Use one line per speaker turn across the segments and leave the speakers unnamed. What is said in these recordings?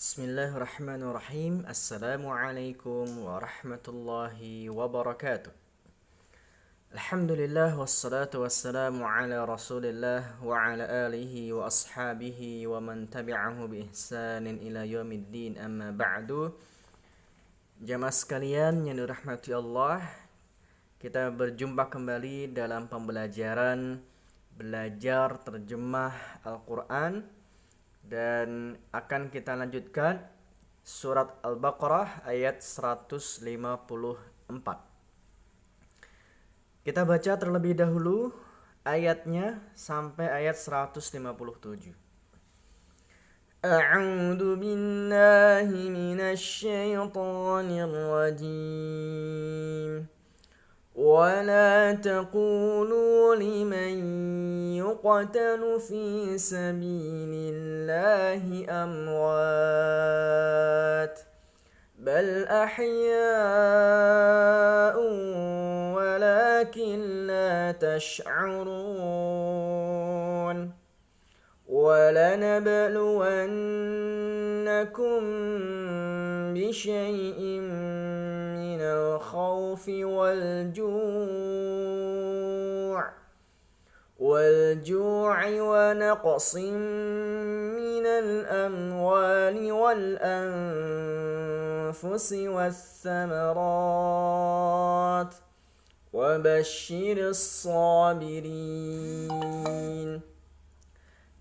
Bismillahirrahmanirrahim. Assalamualaikum warahmatullahi wabarakatuh. Alhamdulillah wassalatu wassalamu ala Rasulillah wa ala alihi wa ashabihi wa man tabi'ahu bi ihsanin ila yaumiddin, amma ba'du. Jamaah sekalian yang dirahmati Allah, kita berjumpa kembali dalam pembelajaran belajar terjemah Al-Qur'an. Dan akan kita lanjutkan surat Al-Baqarah ayat 154. Kita baca terlebih dahulu ayatnya sampai ayat 157. A'udzu billahi minasy syaithanir rajim. ولا تقولوا لمن يقتل في سبيل الله أموات بل أحياء ولكن لا تشعرون ولنبلونكم بشيء من الخوف والجوع ونقص من الأموال والأنفس والثمرات وبشر الصابرين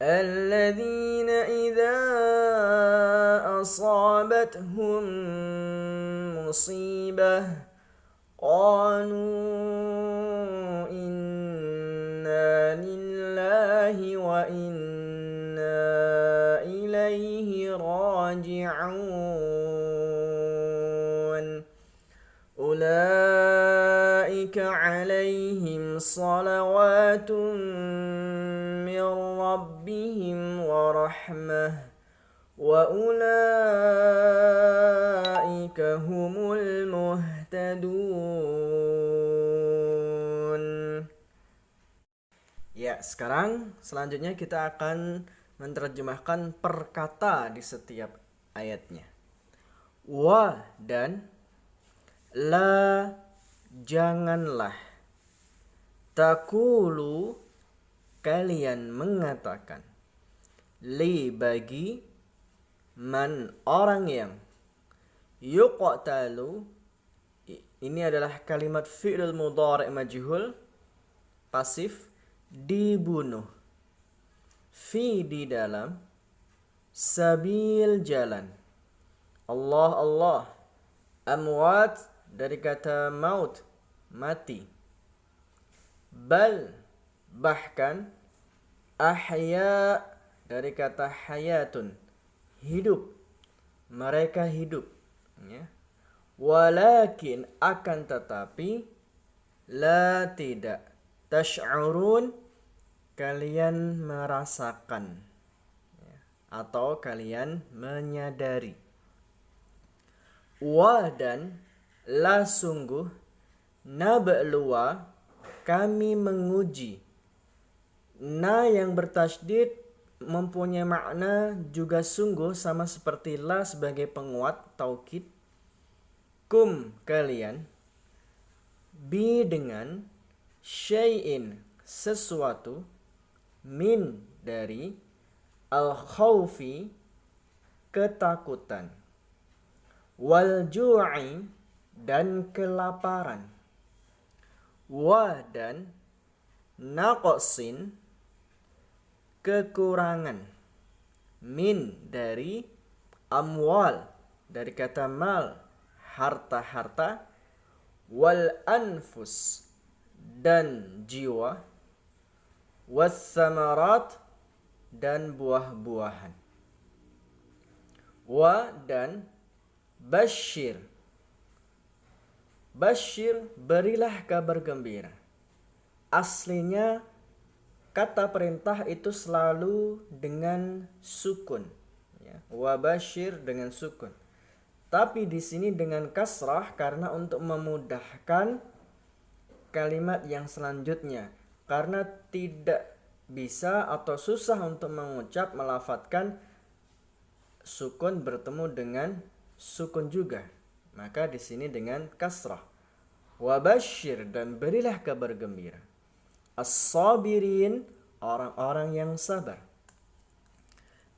الذين إذا أصابتهم مصيبة قالوا إنا لله وإنا إليه راجعون أولئك عليهم صلوات من ربهم ورحمة وأولئك هم المهتدون. Ya, sekarang selanjutnya kita akan menerjemahkan per kata di setiap ayatnya. Wa dan la, janganlah. Takulu, kalian mengatakan. Li, bagi. Man, orang yang. Yuqtalu, ini adalah kalimat fi'il mudhari' majhul, pasif, dibunuh. Fi, di dalam. Sabil, jalan. Allah. Amwat, dari kata maut, mati. Bal, bahkan. Ahya, dari kata hayatun, hidup. Mereka hidup. Ya. Walakin, akan tetapi. La, tidak. Tash'urun, kalian merasakan. Ya. Atau kalian menyadari. Wa dan la, sungguh. Nabluwa, kami menguji. Na yang bertasydid mempunyai makna juga sungguh, sama seperti la sebagai penguat taukid. Kum, kalian. Bi, dengan. Syai'in, sesuatu. Min, dari. Al-khawfi, ketakutan. Wal ju'i, dan kelaparan. Wa dan naqsin, kekurangan. Min, dari. Amwal, dari kata mal, harta-harta. Wal anfus, dan jiwa. Wassamarat, dan buah-buahan. Wa dan Bashir. Bashir, berilah kabar gembira. Aslinya kata perintah itu selalu dengan sukun. Ya. Wa bashir dengan sukun. Tapi di sini dengan kasrah karena untuk memudahkan kalimat yang selanjutnya. Karena tidak bisa atau susah untuk mengucap, melafadzkan sukun bertemu dengan sukun juga, maka di sini dengan kasrah. Wabashir, dan berilah kabar gembira. As-sabirin, orang-orang yang sabar.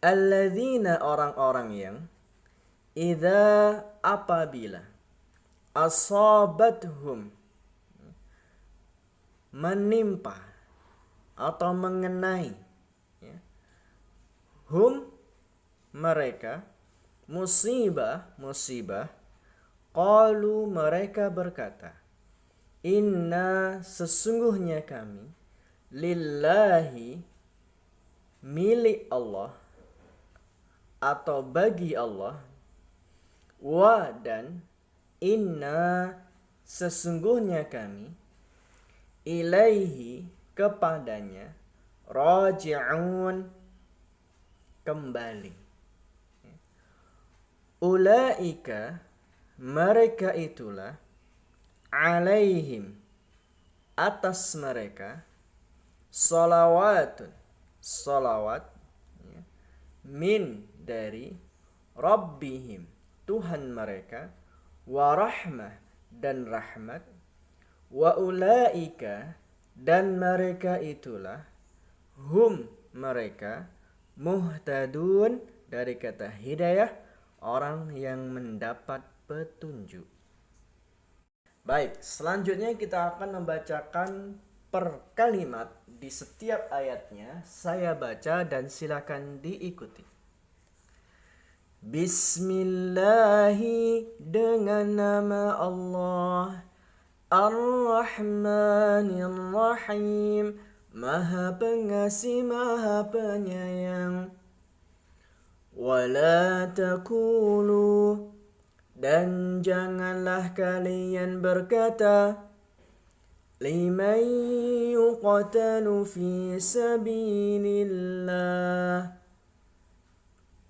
Alladzina, orang-orang yang idza, apabila asabathum, menimpa atau mengenai, ya, hum, mereka, musibah, qalu, mereka berkata, inna, sesungguhnya kami, lillahi, milik Allah atau bagi Allah, wa, dan inna, sesungguhnya kami, ilaihi, kepadanya, raji'un, kembali. Ulaika, mereka itulah, alaihim, atas mereka, salawatun, salawat, ya, min, dari, rabbihim, Tuhan mereka, wa rahmah, dan rahmat, wa ulaika, dan mereka itulah, hum, mereka, muhtadun, dari kata hidayah, orang yang mendapat petunjuk. Baik, selanjutnya kita akan membacakan per kalimat di setiap ayatnya. Saya baca dan silakan diikuti. Bismillahi, dengan nama Allah, Ar-Rahmanir-Rahim, Maha Pengasih, Maha Penyayang. Wala taqulu, dan janganlah kalian berkata, liman yuqatalu fi sabilillah,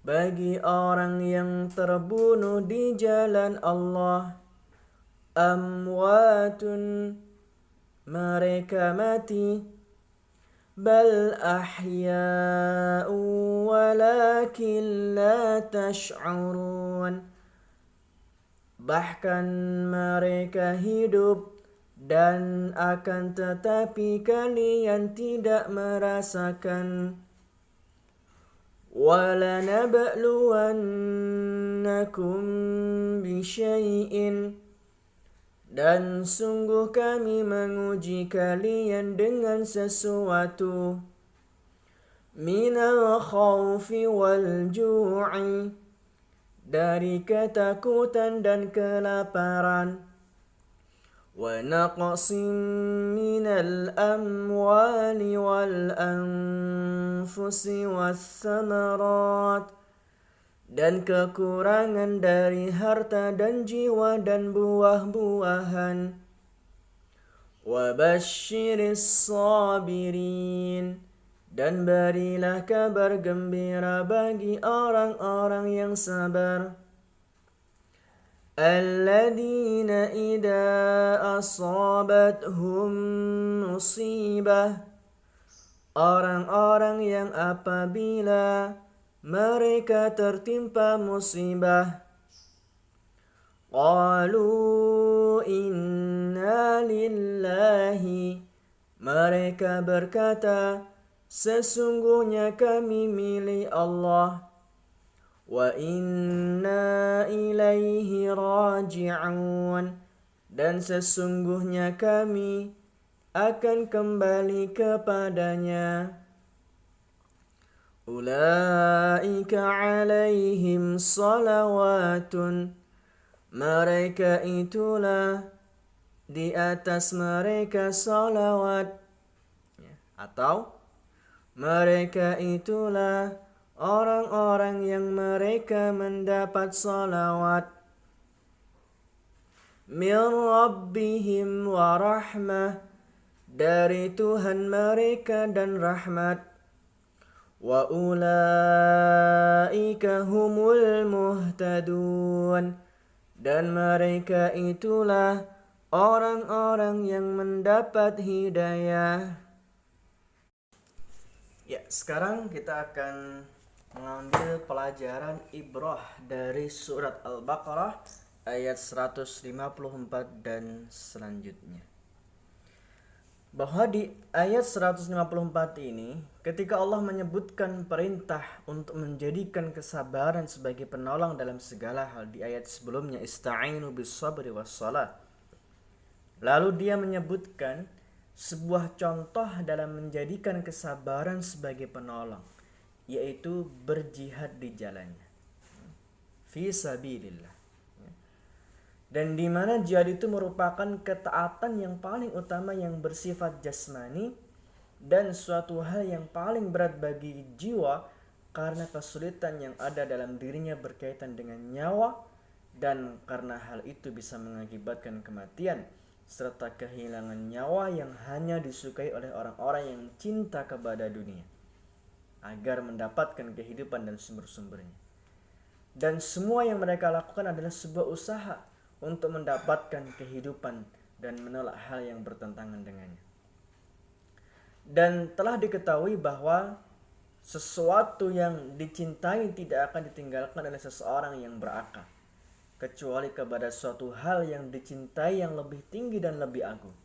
bagi orang yang terbunuh di jalan Allah, amwatun, mereka mati, bal ahya'u walakin la tash'urun, bahkan mereka hidup dan akan tetapi kalian tidak merasakan. Walanabluwannakum bisyai'in, dan sungguh kami menguji kalian dengan sesuatu, minal khawfi wal ju'i, dari ketakutan dan kelaparan, wa naqsim minal amwali wal anfusi was samarat, dan kekurangan dari harta dan jiwa dan buah-buahan. Wabashiris sabirin, dan berilah kabar gembira bagi orang-orang yang sabar. Alladzina idza asabathum musibah, orang-orang yang apabila mereka tertimpa musibah, qalu inna lillahi, mereka berkata, sesungguhnya kami milik Allah, wa inna ilaihi raji'un, dan sesungguhnya kami akan kembali kepadanya. Ulaika alaihim salawatun, mereka itulah di atas mereka salawat, atau mereka itulah orang-orang yang mereka mendapat salawat, min rabbihim wa rahmah, dari Tuhan mereka dan rahmat, wa ulaika humul muhtadun, dan mereka itulah orang-orang yang mendapat hidayah. Ya, sekarang kita akan mengambil pelajaran ibrah dari surat Al-Baqarah ayat 154 dan selanjutnya. Bahwa di ayat 154 ini, ketika Allah menyebutkan perintah untuk menjadikan kesabaran sebagai penolong dalam segala hal di ayat sebelumnya, ista'inu bis sabri was salah. Lalu dia menyebutkan sebuah contoh dalam menjadikan kesabaran sebagai penolong, yaitu berjihad di jalannya, fi sabilillah. Dan di mana jihad itu merupakan ketaatan yang paling utama yang bersifat jasmani dan suatu hal yang paling berat bagi jiwa karena kesulitan yang ada dalam dirinya berkaitan dengan nyawa, dan karena hal itu bisa mengakibatkan kematian serta kehilangan nyawa yang hanya disukai oleh orang-orang yang cinta kepada dunia agar mendapatkan kehidupan dan sumber-sumbernya. Dan semua yang mereka lakukan adalah sebuah usaha untuk mendapatkan kehidupan dan menolak hal yang bertentangan dengannya. Dan telah diketahui bahwa sesuatu yang dicintai tidak akan ditinggalkan oleh seseorang yang berakal, kecuali kepada suatu hal yang dicintai yang lebih tinggi dan lebih agung.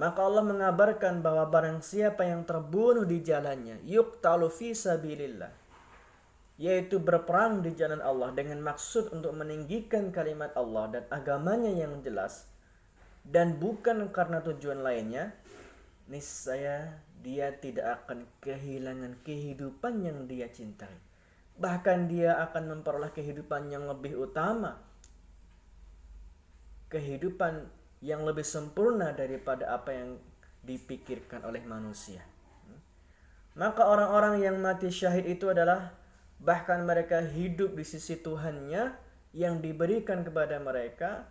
Maka Allah mengabarkan bahwa barang siapa yang terbunuh di jalannya, yuqtalu fi sabilillah, yaitu berperang di jalan Allah dengan maksud untuk meninggikan kalimat Allah dan agamanya yang jelas, dan bukan karena tujuan lainnya, niscaya dia tidak akan kehilangan kehidupan yang dia cintai. Bahkan dia akan memperoleh kehidupan yang lebih utama, kehidupan yang lebih sempurna daripada apa yang dipikirkan oleh manusia. Maka orang-orang yang mati syahid itu adalah bahkan mereka hidup di sisi Tuhannya yang diberikan kepada mereka,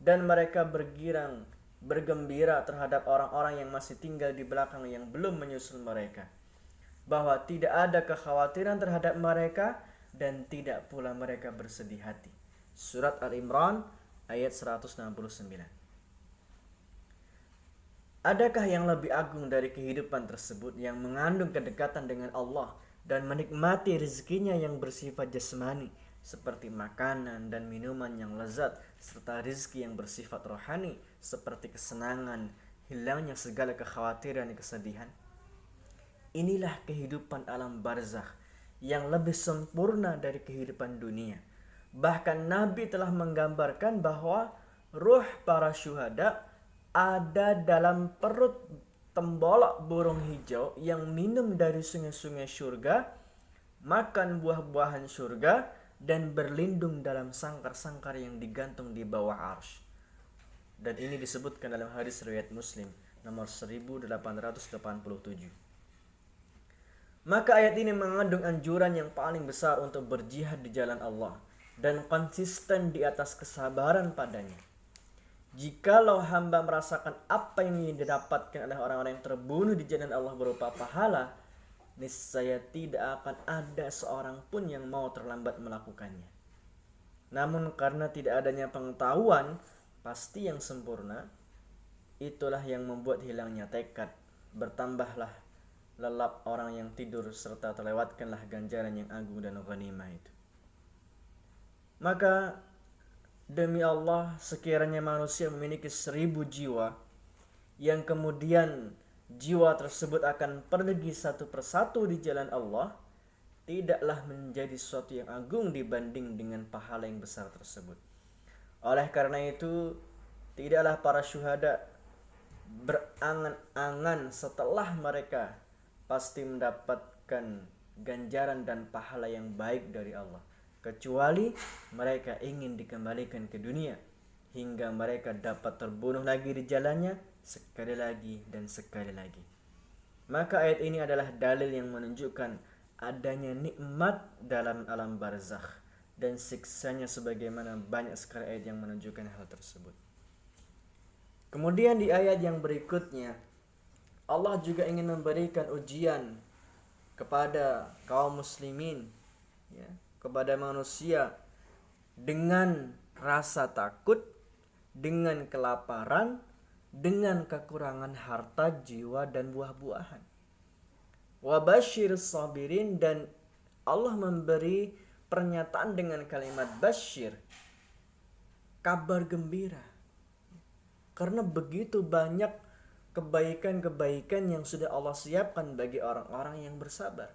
dan mereka bergembira terhadap orang-orang yang masih tinggal di belakang yang belum menyusul mereka, bahwa tidak ada kekhawatiran terhadap mereka dan tidak pula mereka bersedih hati. Surat Al-Imran ayat 169. Adakah yang lebih agung dari kehidupan tersebut yang mengandung kedekatan dengan Allah dan menikmati rezekinya yang bersifat jasmani seperti makanan dan minuman yang lezat, serta rezeki yang bersifat rohani seperti kesenangan, hilangnya segala kekhawatiran dan kesedihan? Inilah kehidupan alam barzakh yang lebih sempurna dari kehidupan dunia. Bahkan Nabi telah menggambarkan bahwa ruh para syuhada ada dalam perut tembolak burung hijau yang minum dari sungai-sungai surga, makan buah-buahan surga, dan berlindung dalam sangkar-sangkar yang digantung di bawah arsy. Dan ini disebutkan dalam hadis riwayat Muslim nomor 1887. Maka ayat ini mengandung anjuran yang paling besar untuk berjihad di jalan Allah dan konsisten di atas kesabaran padanya. Jikalau hamba merasakan apa yang ingin didapatkan oleh orang-orang yang terbunuh di jalan Allah berupa pahala, niscaya tidak akan ada seorang pun yang mau terlambat melakukannya. Namun karena tidak adanya pengetahuan pasti yang sempurna, itulah yang membuat hilangnya tekad, bertambahlah lelap orang yang tidur, serta terlewatkanlah ganjaran yang agung dan ghanimah itu. Maka demi Allah, sekiranya manusia memiliki 1000 jiwa, yang kemudian jiwa tersebut akan pergi satu persatu di jalan Allah, tidaklah menjadi sesuatu yang agung dibanding dengan pahala yang besar tersebut. Oleh karena itu, tidaklah para syuhada berangan-angan setelah mereka pasti mendapatkan ganjaran dan pahala yang baik dari Allah, kecuali mereka ingin dikembalikan ke dunia hingga mereka dapat terbunuh lagi di jalannya sekali lagi dan sekali lagi. Maka ayat ini adalah dalil yang menunjukkan adanya nikmat dalam alam barzakh dan siksanya, sebagaimana banyak sekali ayat yang menunjukkan hal tersebut. Kemudian di ayat yang berikutnya, Allah juga ingin memberikan ujian kepada kaum muslimin, ya, kepada manusia dengan rasa takut, dengan kelaparan, dengan kekurangan harta, jiwa, dan buah-buahan. Wabashir sabirin, dan Allah memberi pernyataan dengan kalimat basyir, kabar gembira. Karena begitu banyak kebaikan-kebaikan yang sudah Allah siapkan bagi orang-orang yang bersabar.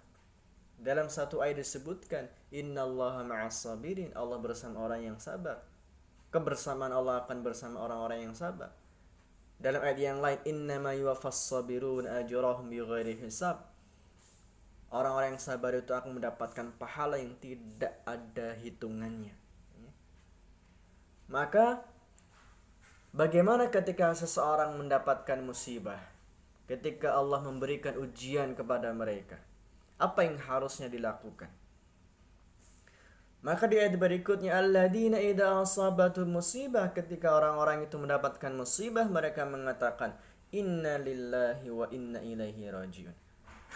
Dalam satu ayat disebutkan, innallaha ma'as sabirin, Allah bersama orang yang sabar. Kebersamaan Allah akan bersama orang-orang yang sabar. Dalam ayat yang lain, innama yuwaffas sabirun ajrahum bighairi hisab. Orang-orang yang sabar itu akan mendapatkan pahala yang tidak ada hitungannya. Maka bagaimana ketika seseorang mendapatkan musibah? Ketika Allah memberikan ujian kepada mereka, apa yang harusnya dilakukan? Maka di ayat berikutnya, alladzina idza asabatuhum musibah, ketika orang-orang itu mendapatkan musibah, mereka mengatakan inna lillahi wa inna ilaihi rajiun.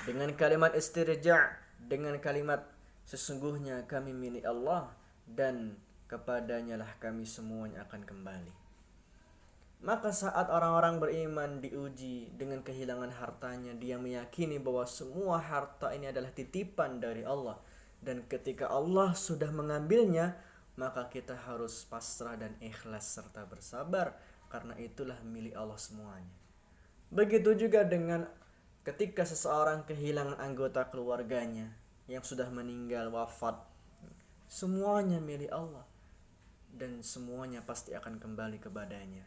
Dengan kalimat istirja', dengan kalimat sesungguhnya kami milik Allah dan kepadanya lah kami semuanya akan kembali. Maka saat orang-orang beriman diuji dengan kehilangan hartanya, dia meyakini bahwa semua harta ini adalah titipan dari Allah. Dan ketika Allah sudah mengambilnya, maka kita harus pasrah dan ikhlas serta bersabar, karena itulah milik Allah semuanya. Begitu juga dengan ketika seseorang kehilangan anggota keluarganya yang sudah meninggal, wafat, semuanya milik Allah dan semuanya pasti akan kembali kepadanya.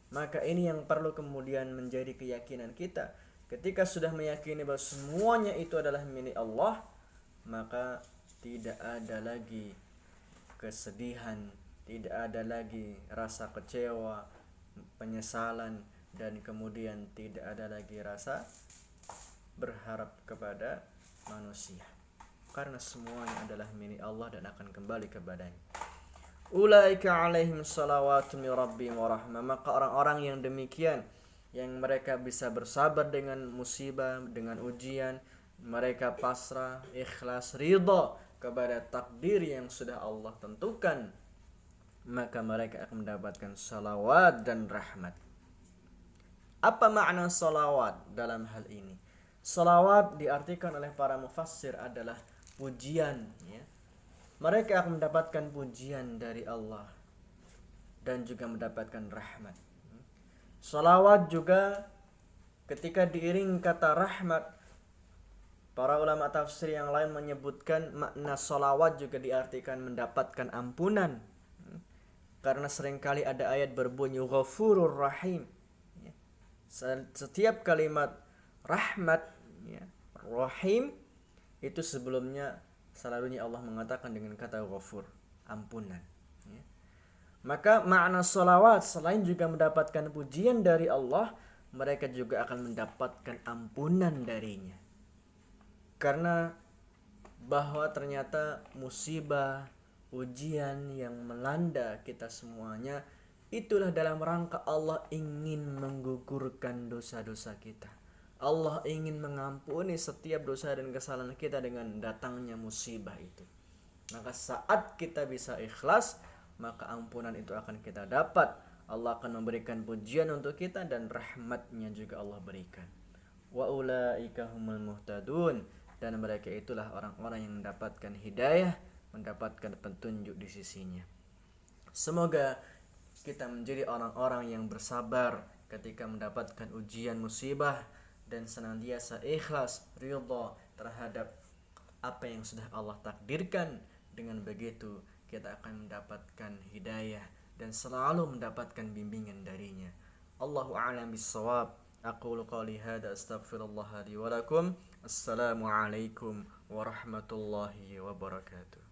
Maka ini yang perlu kemudian menjadi keyakinan kita. Ketika sudah meyakini bahwa semuanya itu adalah milik Allah, maka tidak ada lagi kesedihan, tidak ada lagi rasa kecewa, penyesalan, dan kemudian tidak ada lagi rasa berharap kepada manusia, karena semuanya adalah milik Allah dan akan kembali kepadanya. Ulaika alaihim salawatu min rabbihim wa rahmah. Maka orang-orang yang demikian, yang mereka bisa bersabar dengan musibah, dengan ujian, mereka pasrah, ikhlas, ridha kepada takdir yang sudah Allah tentukan, maka mereka akan mendapatkan salawat dan rahmat. Apa makna salawat dalam hal ini? Salawat diartikan oleh para mufassir adalah pujian, ya. Mereka akan mendapatkan pujian dari Allah dan juga mendapatkan rahmat. Salawat juga ketika diiring kata rahmat, para ulama tafsir yang lain menyebutkan makna salawat juga diartikan mendapatkan ampunan. Karena seringkali ada ayat berbunyi Ghafurur Rahim. Setiap kalimat rahmat, ya, rahim, itu sebelumnya selalunya Allah mengatakan dengan kata ghafur, ampunan, ya. Maka makna salawat selain juga mendapatkan pujian dari Allah, mereka juga akan mendapatkan ampunan darinya. Karena bahwa ternyata musibah, ujian yang melanda kita semuanya, itulah dalam rangka Allah ingin menggugurkan dosa-dosa kita. Allah ingin mengampuni setiap dosa dan kesalahan kita dengan datangnya musibah itu. Maka saat kita bisa ikhlas, maka ampunan itu akan kita dapat. Allah akan memberikan pujian untuk kita dan rahmatnya juga Allah berikan. Wa ulaika humul muhtadun, dan mereka itulah orang-orang yang mendapatkan hidayah, mendapatkan petunjuk di sisinya. Semoga kita menjadi orang-orang yang bersabar ketika mendapatkan ujian musibah dan senantiasa ikhlas, ridha terhadap apa yang sudah Allah takdirkan. Dengan begitu kita akan mendapatkan hidayah dan selalu mendapatkan bimbingan darinya. Allahu a'lam bis-shawab. Aqulu qawli hadza astaghfirullah li wa lakum. Assalamu alaikum warahmatullahi wabarakatuh.